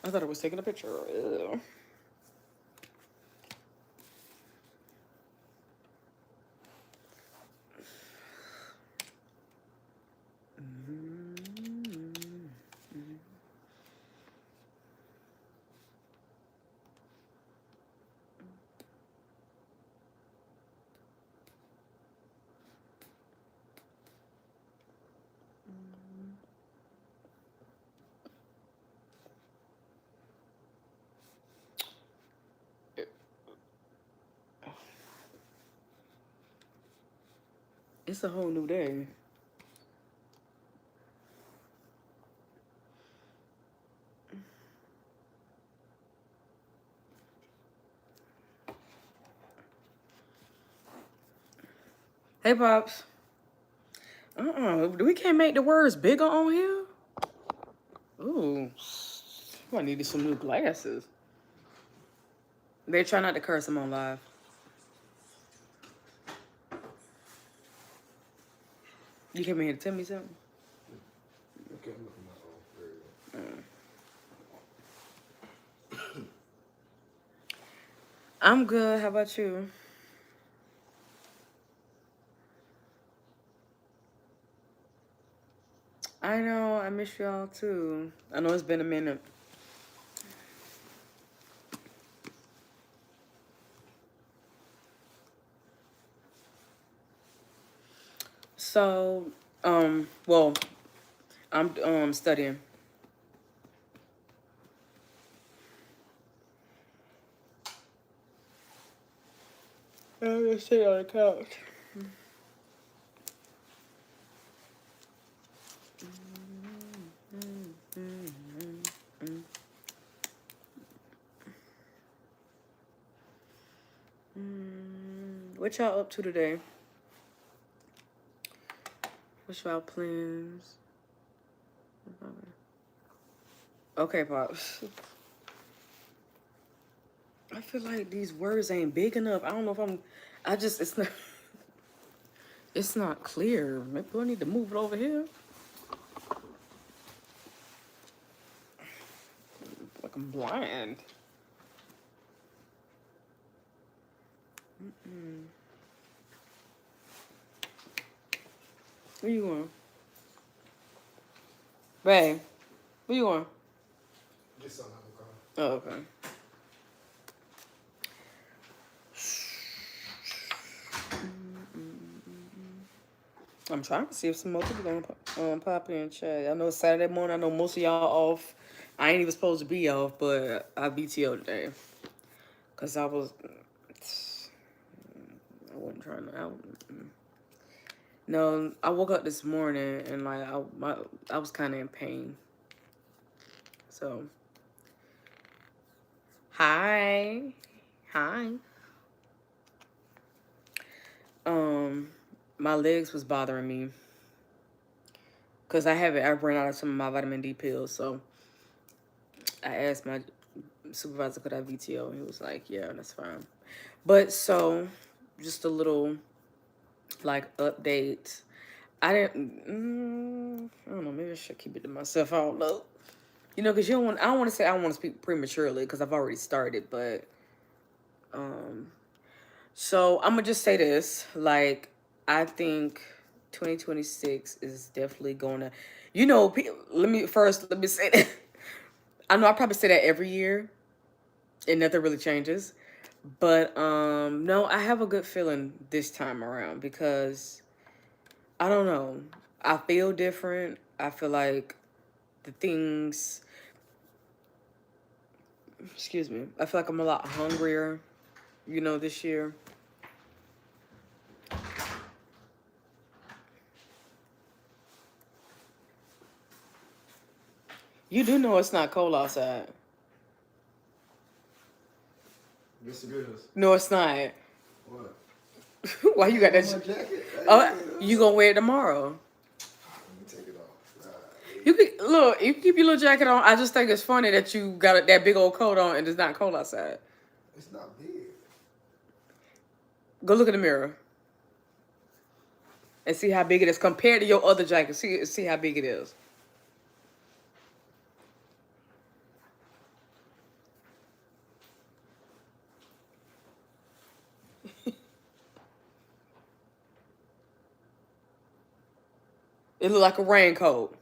I thought I was taking a picture. Ew. It's a whole new day. Hey, Pops. We can't make the words bigger on here? Ooh. I needed some new glasses. They try not to curse them on live. You came in here to tell me something? Okay, I'm looking at my own. I'm good. How about you? I know. I miss y'all too. I know it's been a minute. So, well, I'm studying. I'm just sitting on the couch. What y'all up to today? What's y'all plans? Okay, Pops. I feel like these words ain't big enough. I don't know if it's not, it's not clear. Maybe I need to move it over here. Like I'm blind. Where you going? Babe, where you going? Get something out of the car. Oh, okay. I'm trying to see if some more people gonna pop in and chat. I know it's Saturday morning. I know most of y'all off. I ain't even supposed to be off, but I BTO today. Cause I wasn't trying to. No, I woke up this morning and like I was kind of in pain. So, hi. My legs was bothering me because I ran out of some of my vitamin D pills. So I asked my supervisor could I VTO, and he was like, "Yeah, that's fine." But so, just a little like update. I don't know. Maybe I should keep it to myself. I don't know. You know, because you don't want. I don't want to say I don't want to speak prematurely because I've already started. But so I'm gonna just say this. Like, I think 2026 is definitely gonna. You know, let me say that. I know I probably say that every year, and nothing really changes. But no, I have a good feeling this time around because I don't know. I feel different. I feel like the things, excuse me, I feel like I'm a lot hungrier, you know, this year. You do know it's not cold outside. Yes, it is. No, it's not. What? Why you got that? My jacket. You gonna wear it tomorrow? Let me take it off. You can look. You can keep your little jacket on. I just think it's funny that you got that big old coat on and it's not cold outside. It's not big. Go look in the mirror and see how big it is compared to your other jacket. See how big it is. It looked like a raincoat.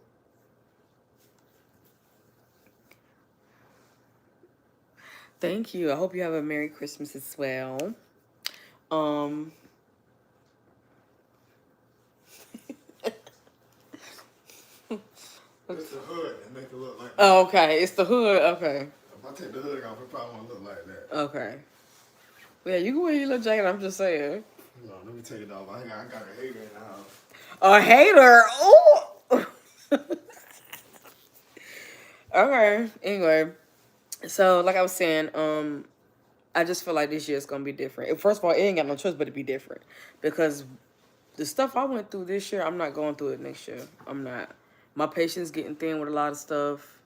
Thank you. I hope you have a Merry Christmas as well. Um, It's the hood that make it look like that. oh, okay. It's the hood. Okay. If I take the hood off, it probably won't look like that. Okay. Yeah, you can wear your little jacket. I'm just saying. No, let me take it off. I got a hater in the house. A hater. Oh. Okay. Anyway, so like I was saying, I just feel like this year is gonna be different. First of all, it ain't got no choice but to be different because the stuff I went through this year, I'm not going through it next year. I'm not. My patience getting thin with a lot of stuff.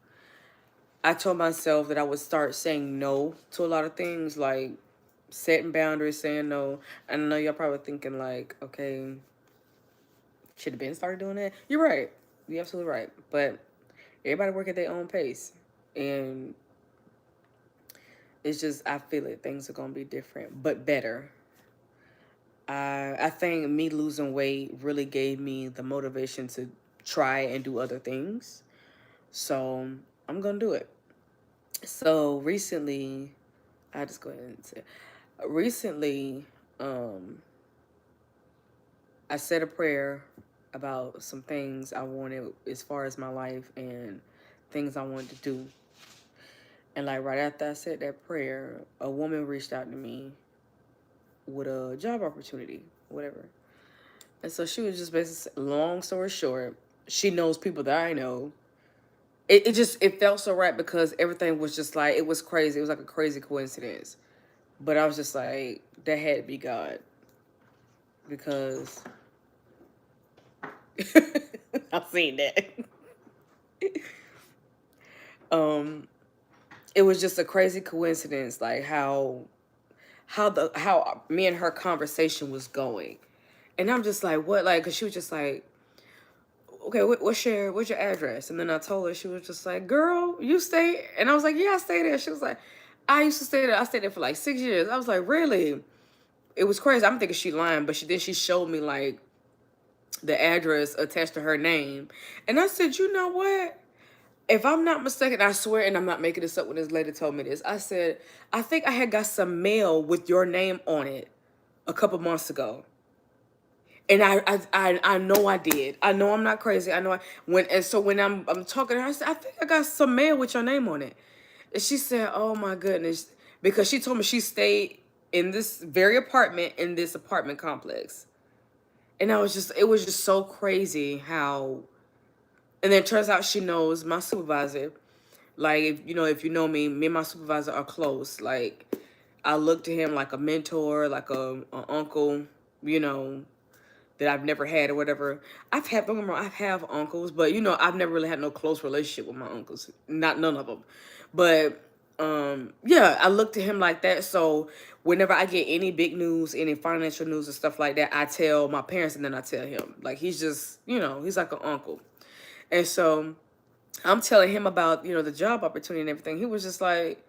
I told myself that I would start saying no to a lot of things, like setting boundaries, saying no. And I know y'all probably thinking like, okay, should have been started doing that. You're right. You're absolutely right. But everybody work at their own pace, and it's just I feel it. Things are gonna be different, but better. I think me losing weight really gave me the motivation to try and do other things. So I'm gonna do it. So recently, I just go ahead and say, recently, I said a prayer about some things I wanted as far as my life and things I wanted to do. And like right after I said that prayer, a woman reached out to me with a job opportunity, whatever. And so she was just basically, long story short, she knows people that I know. It felt so right because everything was just like, it was crazy. It was like a crazy coincidence. But I was just like, that had to be God. Because I've seen that. It was just a crazy coincidence, like how me and her conversation was going. And I'm just like, what? Like, cause she was just like, okay, what's your address? And then I told her, she was just like, girl, you stay. And I was like, yeah, I stay there. She was like, I used to stay there. I stayed there for like 6 years. I was like, really? It was crazy. I'm thinking she lying, but she showed me like the address attached to her name. And I said, you know what? If I'm not mistaken, I swear, and I'm not making this up when this lady told me this, I said, I think I had got some mail with your name on it a couple months ago. And I know I did. I know I'm not crazy. I know when I'm talking to her, I said, I think I got some mail with your name on it. And she said, oh my goodness. Because she told me she stayed in this very apartment in this apartment complex. And it was just so crazy how, and then it turns out she knows my supervisor. Like, if you know me and my supervisor are close. Like, I look to him like a mentor, like a uncle, that I've never had or whatever. Don't get me wrong, I have uncles, but I've never really had no close relationship with my uncles. None of them. But yeah, I look to him like that. So whenever I get any big news, any financial news and stuff like that, I tell my parents and then I tell him. Like, he's just, he's like an uncle. And so I'm telling him about, the job opportunity and everything. He was just like,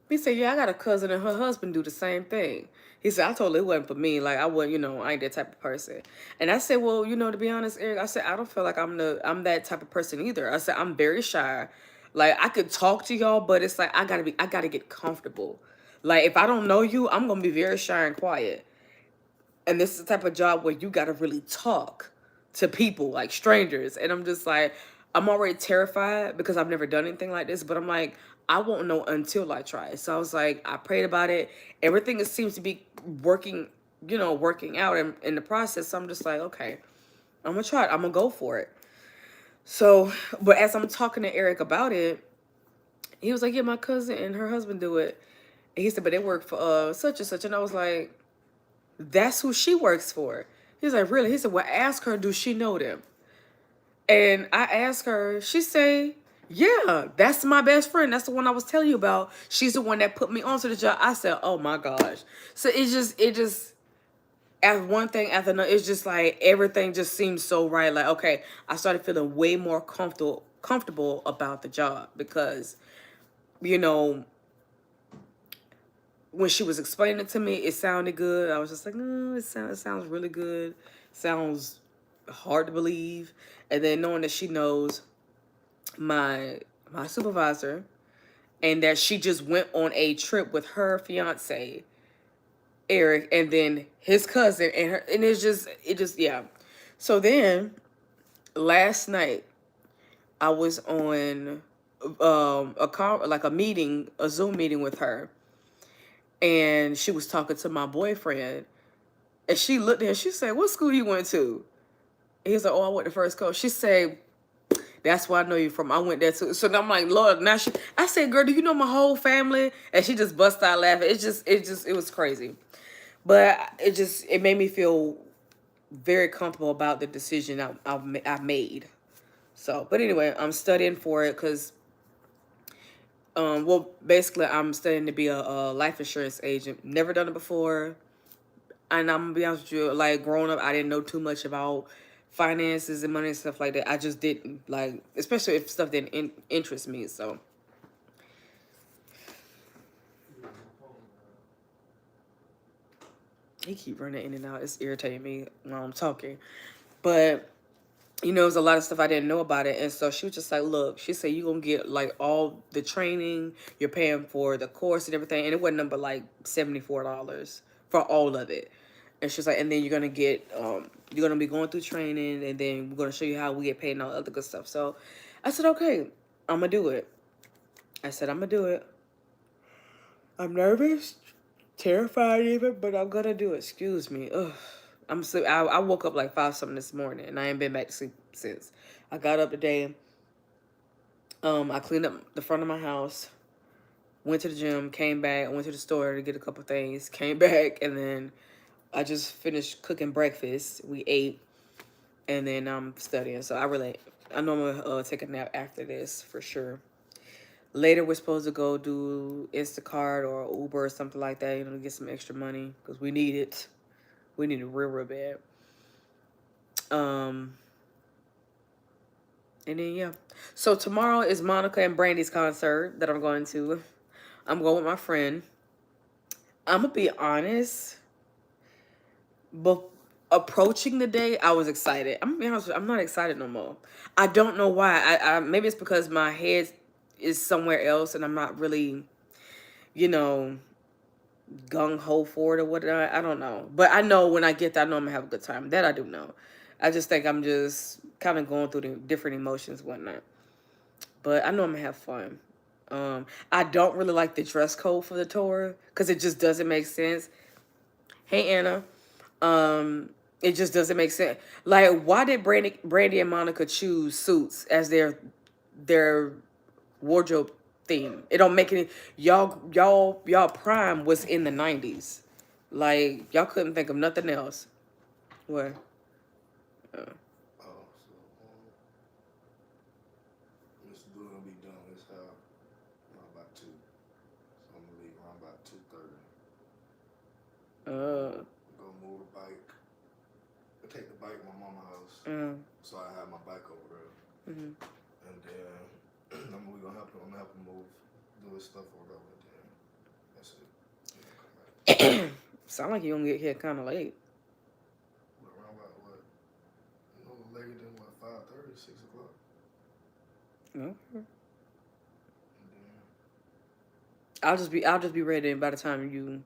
he said, yeah, I got a cousin and her husband do the same thing. He said, I told her it wasn't for me. Like, I wasn't, I ain't that type of person. And I said, well, to be honest, Eric, I said, I don't feel like I'm that type of person either. I said, I'm very shy. Like, I could talk to y'all, but it's like, I gotta get comfortable. Like, if I don't know you, I'm going to be very shy and quiet. And this is the type of job where you got to really talk to people, like strangers. And I'm just like, I'm already terrified because I've never done anything like this. But I'm like, I won't know until I try. So I was like, I prayed about it. Everything seems to be working out in the process. So I'm just like, okay, I'm going to try it. I'm going to go for it. So, but as I'm talking to Eric about it, he was like, yeah, my cousin and her husband do it. And he said, but they work for such and such. And I was like, that's who she works for. He's like, really? He said, well, ask her, do she know them? And I asked her, she say, yeah, that's my best friend. That's the one I was telling you about. She's the one that put me onto the job. I said, oh my gosh. So it just, as one thing after another, it's just like everything just seems so right. Like, okay, I started feeling way more comfortable about the job because, when she was explaining it to me, it sounded good. I was just like, it sounds really good. Sounds hard to believe. And then knowing that she knows my supervisor, and that she just went on a trip with her fiance Eric, and then his cousin and her, and yeah. So then last night I was on a meeting, a Zoom meeting with her, and she was talking to my boyfriend, and she looked at him. She said, "What school you went to?" And he's like, "Oh, I went to First Coast." She said, "That's where I know you from. I went there too." So I'm like, "Lord," now I said, "Girl, do you know my whole family?" And she just bust out laughing. It was crazy. But it made me feel very comfortable about the decision I made. So, but anyway, I'm studying for it because, well, basically, I'm studying to be a life insurance agent. Never done it before. And I'm gonna be honest with you, like growing up, I didn't know too much about finances and money and stuff like that. I just didn't, like, especially if stuff didn't interest me. So he keep running in and out. It's irritating me when I'm talking. But there's a lot of stuff I didn't know about it. And so she was just like, look, she said, you're going to get like all the training, you're paying for the course and everything. And it wasn't number like $74 for all of it. And she's like, and then you're going to get, you're going to be going through training, and then we're going to show you how we get paid and all other good stuff. So I said, okay, I'm going to do it. I said, I'm going to do it. I'm nervous, terrified even, but I'm going to do it. Excuse me. Ugh. I'm sleep. I woke up like 5 something this morning, and I ain't been back to sleep since. I got up today. I cleaned up the front of my house, went to the gym, came back, went to the store to get a couple things, came back, and then I just finished cooking breakfast. We ate, and then I'm studying. So I know I'm gonna take a nap after this for sure. Later, we're supposed to go do Instacart or Uber or something like that, to get some extra money because we need it. We need it real bad. And then, yeah. So tomorrow is Monica and Brandy's concert that I'm going to. I'm going with my friend. I'm going to be honest. But approaching the day, I was excited. I'm going to be honest with you, I'm not excited no more. I don't know why. I maybe it's because my head is somewhere else and I'm not really, gung-ho for it or whatever. I don't know. But I know when I get there, I know I'm going to have a good time. That I do know. I just think I'm just kind of going through the different emotions and whatnot. But I know I'm going to have fun. I don't really like the dress code for the tour because it just doesn't make sense. Hey, Anna. It just doesn't make sense. Like, why did Brandy and Monica choose suits as their wardrobe theme? It don't make any. Y'all prime was in the 90s. Like, y'all couldn't think of nothing else. What? So Mr. Blue gonna be done with his house around about 2. So I'm gonna leave around about 2:30. Go move the bike. I take the bike to my mama's house. So I have my bike over there. And then I'm gonna help him move, do his stuff or whatever. And then that's it. Sound like you gonna get here kind of late. Around about what? No later than what? 5:30, 6 o'clock. Okay. I'll just be ready by the time you.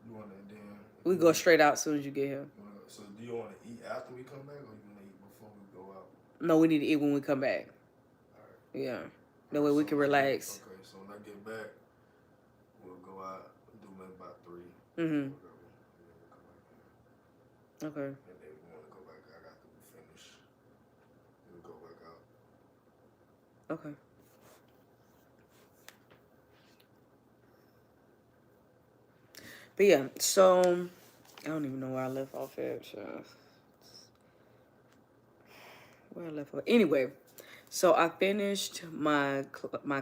You want to then? We go straight out as soon as you get here. So do you want to eat after we come back, or you want to eat before we go out? No, we need to eat when we come back. All right. Yeah, that way we can relax. Okay, so when I get back, we'll go out, do maybe about 3. Okay. And then we want to go back out after we finish. We'll go back out. Okay. But yeah, so I don't even know where I left off at. Where I left off. Anyway, so I finished my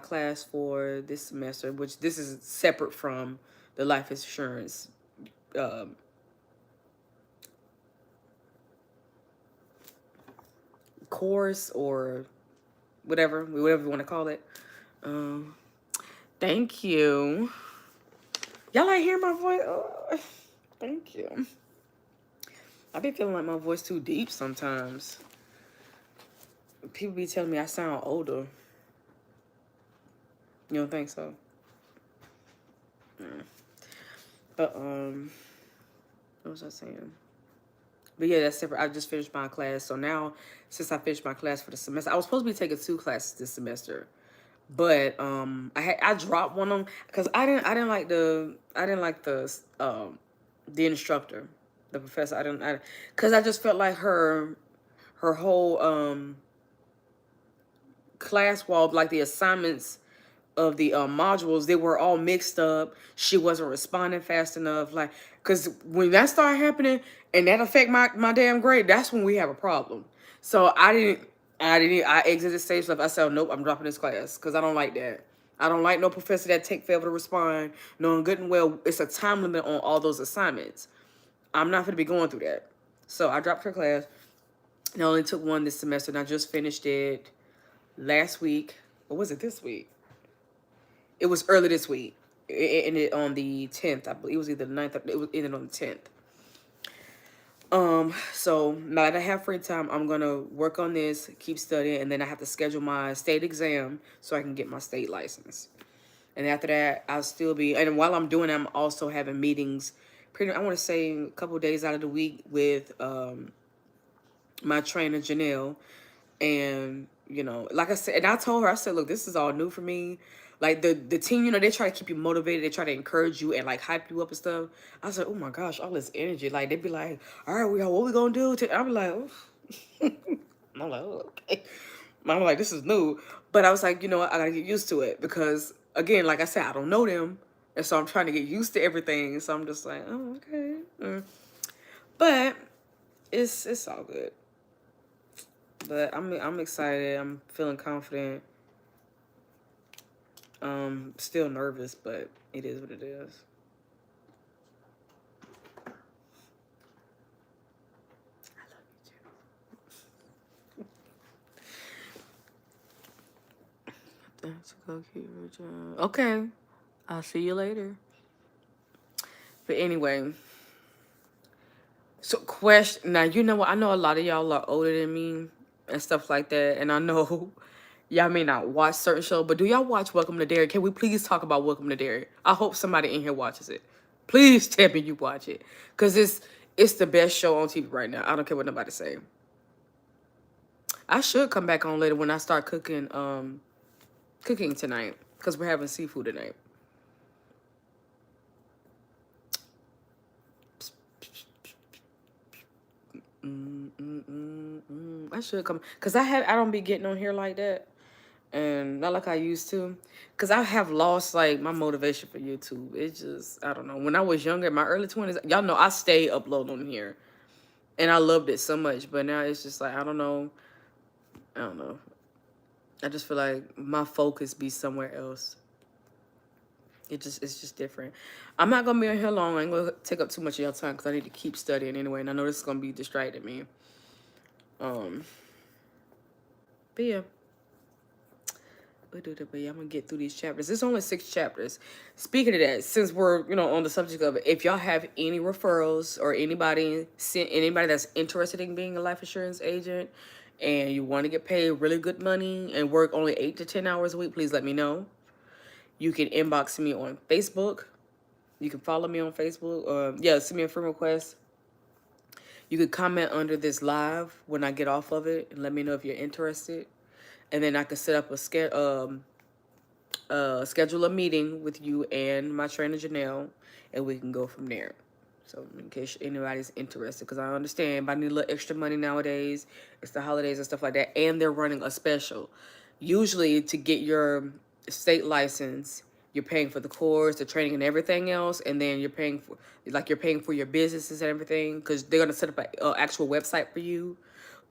class for this semester, which this is separate from the life insurance course or whatever you want to call it. Thank you. Y'all like hear my voice? Oh, thank you. I be feeling like my voice too deep sometimes. People be telling me I sound older. You don't think so? But what was I saying? But yeah, that's separate. I just finished my class. So now, since I finished my class for the semester, I was supposed to be taking 2 classes this semester. But I dropped one of them because I didn't like the instructor, the professor. Because I just felt like her whole class wall, like the assignments of the modules, they were all mixed up. She wasn't responding fast enough. Like, because when that started happening and that affect my damn grade, that's when we have a problem. So I exited stage left. I said, nope, I'm dropping this class because I don't like that. I don't like no professor that take forever to respond, knowing good and well it's a time limit on all those assignments. I'm not going to be going through that. So I dropped her class. I only took one this semester, and I just finished it last week. Or was it this week? It was early this week. It ended on the 10th. I believe it was either the 9th or it was ended on the 10th. So now that I have free time, I'm gonna work on this, keep studying, and then I have to schedule my state exam so I can get my state license. And after that, I'll still be, and while I'm doing it, I'm also having meetings I want to say a couple of days out of the week with my trainer Janelle. And you know, like I said, and I told her, I said, look, this is all new for me. Like the team, you know, they try to keep you motivated. They try to encourage you and like hype you up and stuff. I said, oh my gosh, all this energy. Like they'd be like, all right, what we gonna do? I'd be like, oh. I'm like, oh, okay. I'm like, this is new. But I was like, you know what? I gotta get used to it because again, like I said, I don't know them. And so I'm trying to get used to everything. So I'm just like, oh, okay. But it's all good. But I'm excited. I'm feeling confident. Still nervous, but it is what it is. I love you too. That's a go keep your job. Okay. I'll see you later. But anyway. So question now, you know what? I know a lot of y'all are older than me and stuff like that. And I know y'all may not watch certain shows, but do y'all watch Welcome to Derry? Can we please talk about Welcome to Derry? I hope somebody in here watches it. Please tell me you watch it. Because it's the best show on TV right now. I don't care what nobody say. I should come back on later when I start cooking tonight. Because we're having seafood tonight. I should come. Because I don't be getting on here like that. And not like I used to. Because I have lost, like, my motivation for YouTube. It just, I don't know. When I was younger, in my early 20s, y'all know I stayed uploading on here. And I loved it so much. But now it's just like, I don't know. I just feel like my focus be somewhere else. It's just different. I'm not going to be on here long. I ain't going to take up too much of your time because I need to keep studying anyway. And I know this is going to be distracting me. But yeah. But yeah, I'm going to get through these chapters. There's only 6 chapters. Speaking of that, since we're, you know, on the subject of it, if y'all have any referrals or anybody that's interested in being a life insurance agent and you want to get paid really good money and work only 8 to 10 hours a week, please let me know. You can inbox me on Facebook. You can follow me on Facebook. Send me a friend request. You could comment under this live when I get off of it and let me know if you're interested. And then I could set up a schedule a meeting with you and my trainer Janelle, and we can go from there. So in case anybody's interested, because I understand, but I need a little extra money nowadays. It's the holidays and stuff like that, and they're running a special. Usually to get your state license, you're paying for the course, the training, and everything else, and then you're paying for your businesses and everything, because they're gonna set up an actual website for you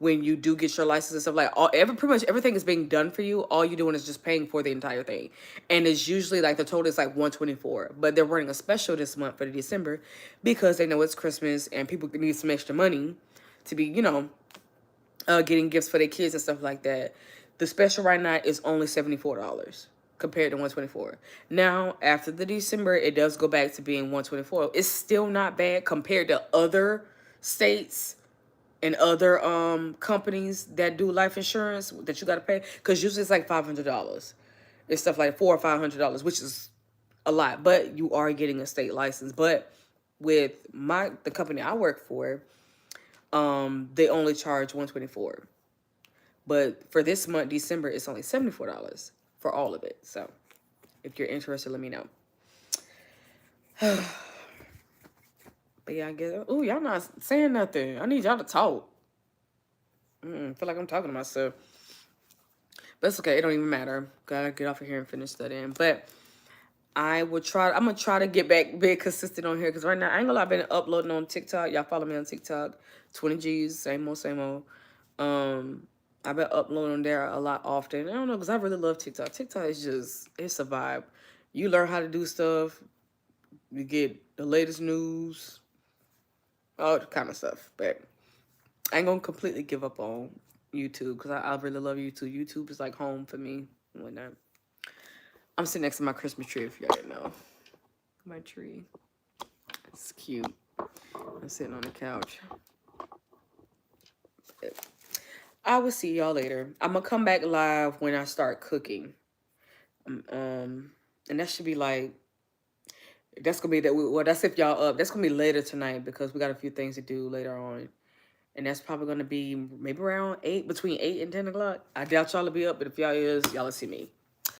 when you do get your license and stuff. Like pretty much everything is being done for you. All you're doing is just paying for the entire thing, and it's usually like the total is like $124. But they're running a special this month for December because they know it's Christmas and people need some extra money to be, you know, getting gifts for their kids and stuff like that. The special right now is only $74 compared to $124. Now, after the December, it does go back to being $124. It's still not bad compared to other states and other companies that do life insurance that you got to pay, because usually it's like $500. It's stuff like $400 or $500, which is a lot, but you are getting a state license. But with the company I work for, they only charge $124. But for this month, December, it's only $74 for all of it. So if you're interested, let me know. But yeah, I guess. Oh, y'all not saying nothing. I need y'all to talk. Feel like I'm talking to myself. But it's okay. It don't even matter. Gotta get off of here and finish studying. But I'm gonna try to get back, be consistent on here, because right now I ain't gonna lie, I've been uploading on TikTok. Y'all follow me on TikTok. 20 G's, same old. I've been uploading there a lot often. I don't know, because I really love TikTok. TikTok is just, it's a vibe. You learn how to do stuff. You get the latest news, all kind of stuff. But I ain't gonna completely give up on YouTube, because I really love YouTube. YouTube is like home for me and whatnot. I'm sitting next to my Christmas tree, if y'all didn't know. My tree. It's cute. I'm sitting on the couch. I will see y'all later. I'm gonna come back live when I start cooking. And that should be like, that's gonna be that. Well, that's if y'all up. That's gonna be later tonight, because we got a few things to do later on, and that's probably gonna be maybe around between 8 and 10 o'clock. I doubt y'all will be up, but if y'all is, y'all will see me.